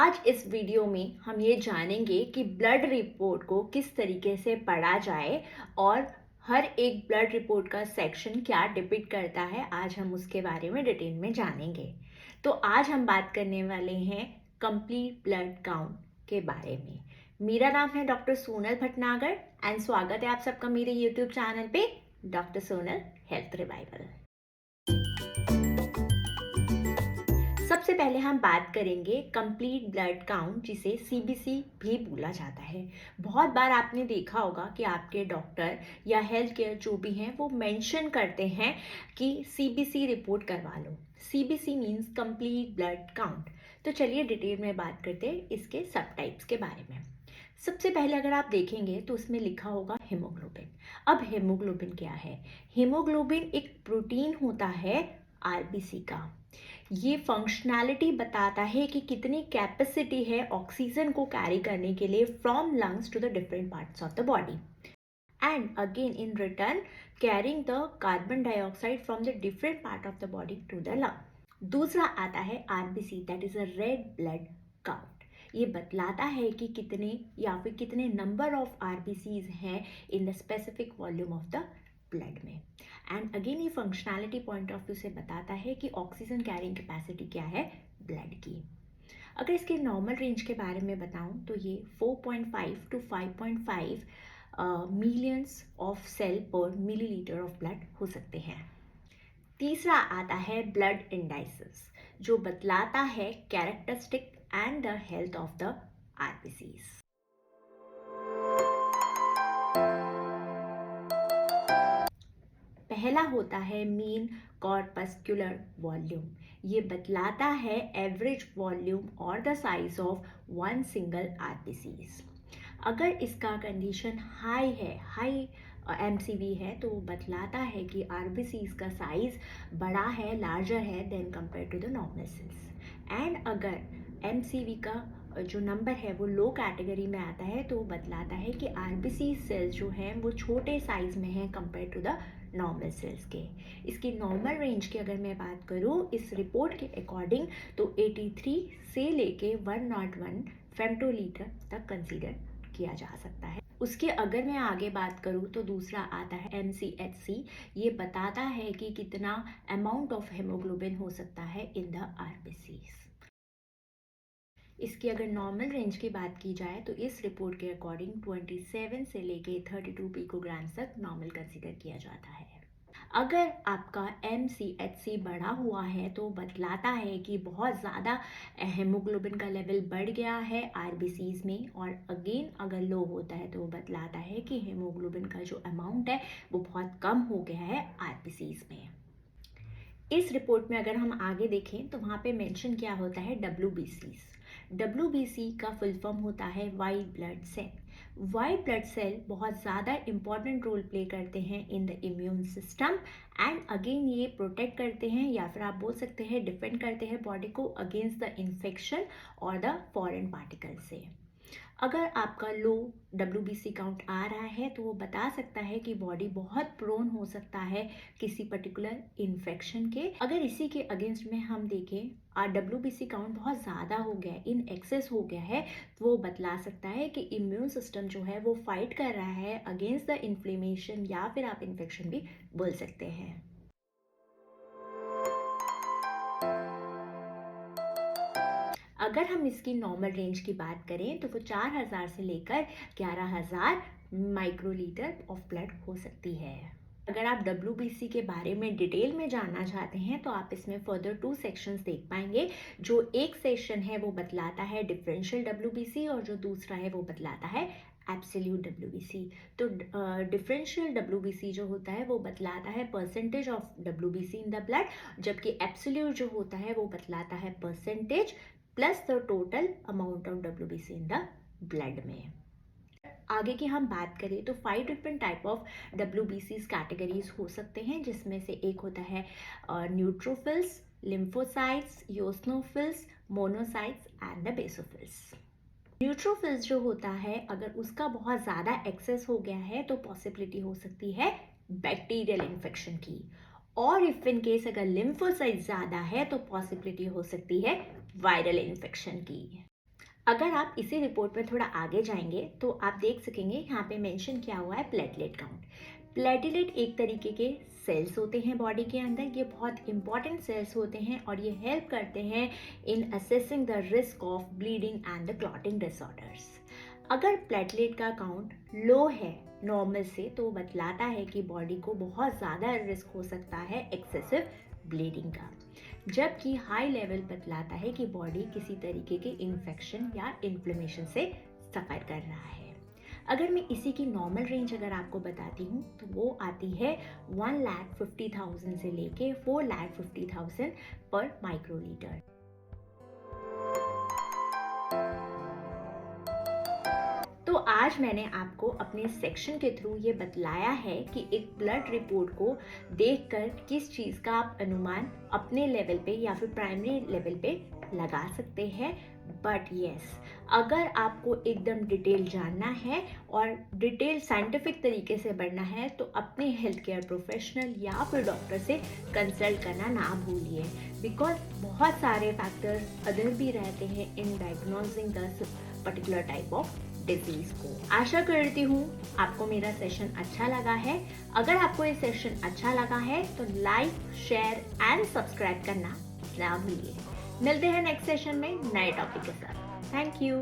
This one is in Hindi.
आज इस वीडियो में हम ये जानेंगे कि ब्लड रिपोर्ट को किस तरीके से पढ़ा जाए और हर एक ब्लड रिपोर्ट का सेक्शन क्या डिपिक्ट करता है। आज हम उसके बारे में डिटेल में जानेंगे। तो आज हम बात करने वाले हैं कंप्लीट ब्लड काउंट के बारे में। मेरा नाम है डॉक्टर सोनल भटनागर एंड स्वागत है आप सबका मेरे यूट्यूब चैनल पे डॉक्टर सोनल हेल्थ रिवाइवल। सबसे पहले हम बात करेंगे कंप्लीट ब्लड काउंट, जिसे सीबीसी भी बोला जाता है। बहुत बार आपने देखा होगा कि आपके डॉक्टर या हेल्थ केयर जो भी हैं वो मेंशन करते हैं कि सीबीसी रिपोर्ट करवा लो। CBC means complete blood count. तो चलिए डिटेल में बात करते हैं इसके सब टाइप्स के बारे में। सबसे पहले अगर आप देखेंगे तो उसमें लिखा होगा हीमोग्लोबिन। अब हीमोग्लोबिन क्या है? हीमोग्लोबिन एक प्रोटीन होता है आरबीसी का। ये फंक्शनैलिटी बताता है कि कितनी कैपेसिटी है ऑक्सीजन को कैरी करने के लिए from lungs to the different parts of the body and again in return carrying the carbon dioxide from the different part of the body to the lung. दूसरा आता है RBC, that is a red blood count. ये बतलाता है कि कितने या फिर कितने नंबर ऑफ आरबीसीज हैं in the specific volume of the blood में। एंड अगेन ये फंक्शनैलिटी पॉइंट ऑफ व्यू से बताता है कि ऑक्सीजन कैरिंग कैपेसिटी क्या है ब्लड की। अगर इसके नॉर्मल रेंज के बारे में बताऊं तो ये 4.5 टू 5.5 मिलियंस ऑफ सेल पर मिलीलीटर ऑफ ब्लड हो सकते हैं। तीसरा आता है ब्लड इंडाइसिस, जो बतलाता है characteristic and the health of the RBCs. पहला होता है मीन कॉर्पस्कुलर वॉल्यूम। ये बतलाता है एवरेज वॉल्यूम और the size of one single RBCs. अगर इसका कंडीशन हाई है, हाई एमसीवी है, तो वो बतलाता है कि आरबीसीज का साइज बड़ा है, लार्जर है then compare to the normal cells. And अगर एमसीवी का जो नंबर है वो लो कैटेगरी में आता है तो वो बतलाता है कि आरबीसी सेल्स जो हैं वो छोटे साइज में हैं compare to the normal cells के। इसकी नॉर्मल रेंज की अगर मैं बात करूँ इस रिपोर्ट के अकॉर्डिंग तो 83 से लेके 101 फेम्टोलीटर तक कंसीडर किया जा सकता है। उसके अगर मैं आगे बात करूँ तो दूसरा आता है MCHC। ये बताता है कि कितना अमाउंट ऑफ हेमोग्लोबिन हो सकता है इन द आरबीसीज। इसकी अगर नॉर्मल रेंज की बात की जाए तो इस रिपोर्ट के अकॉर्डिंग 27 से लेके 32 पिकोग्राम तक नॉर्मल कंसीडर किया जाता है। अगर आपका MCHC बढ़ा हुआ है तो बतलाता है कि बहुत ज़्यादा हेमोग्लोबिन का लेवल बढ़ गया है आरबीसीज में। और अगेन अगर लो होता है तो वो बतलाता है कि हेमोग्लोबिन का जो अमाउंट है वो बहुत कम हो गया है आरबीसीज में। इस रिपोर्ट में अगर हम आगे देखें तो वहाँ पे मेंशन क्या होता है WBCs। WBC का फुल फॉर्म होता है white blood cell. White blood cell बहुत ज़्यादा इंपॉर्टेंट रोल प्ले करते हैं in the immune system and again ये प्रोटेक्ट करते हैं या फिर आप बोल सकते हैं डिफेंड करते हैं बॉडी को अगेंस्ट द इन्फेक्शन और द फॉरेन पार्टिकल से। अगर आपका लो WBC काउंट आ रहा है तो वो बता सकता है कि बॉडी बहुत प्रोन हो सकता है किसी पर्टिकुलर इन्फेक्शन के। अगर इसी के अगेंस्ट में हम देखें WBC काउंट बहुत ज़्यादा हो गया है, इन एक्सेस हो गया है, तो वो बतला सकता है कि इम्यून सिस्टम जो है वो फाइट कर रहा है अगेंस्ट द इन्फ्लेमेशन या फिर आप इन्फेक्शन भी बोल सकते हैं। अगर हम इसकी नॉर्मल रेंज की बात करें तो वो 4000 से लेकर 11000 माइक्रोलीटर ऑफ ब्लड हो सकती है। अगर आप WBC के बारे में डिटेल में जानना चाहते हैं तो आप इसमें फर्दर 2 सेक्शंस देख पाएंगे। जो एक सेक्शन है वो बतलाता है डिफरेंशियल WBC और जो दूसरा है वो बतलाता है एब्सोल्यूट WBC। तो डिफरेंशियल WBC जो होता है वो बतलाता है percentage of WBC in the blood, जबकि एब्सोल्यूट जो होता है वो बतलाता है percentage plus the total amount of WBC in the blood में। आगे की हम बात करें तो 5 different type of WBCs categories हो सकते हैं, जिसमें से एक होता है neutrophils, lymphocytes, eosinophils, monocytes and the basophils. Neutrophils जो होता है अगर उसका बहुत ज़्यादा एक्सेस हो गया है तो पॉसिबिलिटी हो सकती है बैक्टीरियल इन्फेक्शन की, और इफ इन केस अगर लिम्फोसाइट ज़्यादा है तो पॉसिबिलिटी हो सकती है वायरल इन्फेक्शन की। अगर आप इसी रिपोर्ट में थोड़ा आगे जाएंगे तो आप देख सकेंगे यहाँ पे मेंशन किया हुआ है प्लेटलेट काउंट। प्लेटलेट एक तरीके के सेल्स होते हैं बॉडी के अंदर, ये बहुत इंपॉर्टेंट सेल्स होते हैं और ये हेल्प करते हैं इन assessing the risk of bleeding and the clotting disorders. अगर प्लेटलेट का काउंट लो है नॉर्मल से तो बतलाता है कि बॉडी को बहुत ज़्यादा रिस्क हो सकता है एक्सेसिव ब्लीडिंग का, जबकि हाई लेवल बतलाता है कि बॉडी किसी तरीके के इन्फेक्शन या इन्फ्लेमेशन से सफ़र कर रहा है। अगर मैं इसी की नॉर्मल रेंज अगर आपको बताती हूँ तो वो आती है 1,50,000 से लेके 4,50,000 पर माइक्रोलीटर। तो आज मैंने आपको अपने सेक्शन के थ्रू ये बतलाया है कि एक ब्लड रिपोर्ट को देखकर किस चीज़ का आप अनुमान अपने लेवल पे या फिर प्राइमरी लेवल पे लगा सकते हैं। बट यस, अगर आपको एकदम डिटेल जानना है और डिटेल साइंटिफिक तरीके से बढ़ना है तो अपने हेल्थ केयर प्रोफेशनल या फिर डॉक्टर से कंसल्ट करना ना भूलिए, बिकॉज बहुत सारे फैक्टर्स अदर भी रहते हैं in diagnosing the particular type of disease को। आशा करती हूँ आपको मेरा सेशन अच्छा लगा है। अगर आपको ये सेशन अच्छा लगा है तो लाइक, शेयर एंड सब्सक्राइब करना ना भूलिए। मिलते हैं नेक्स्ट सेशन में नए टॉपिक के साथ। Thank you.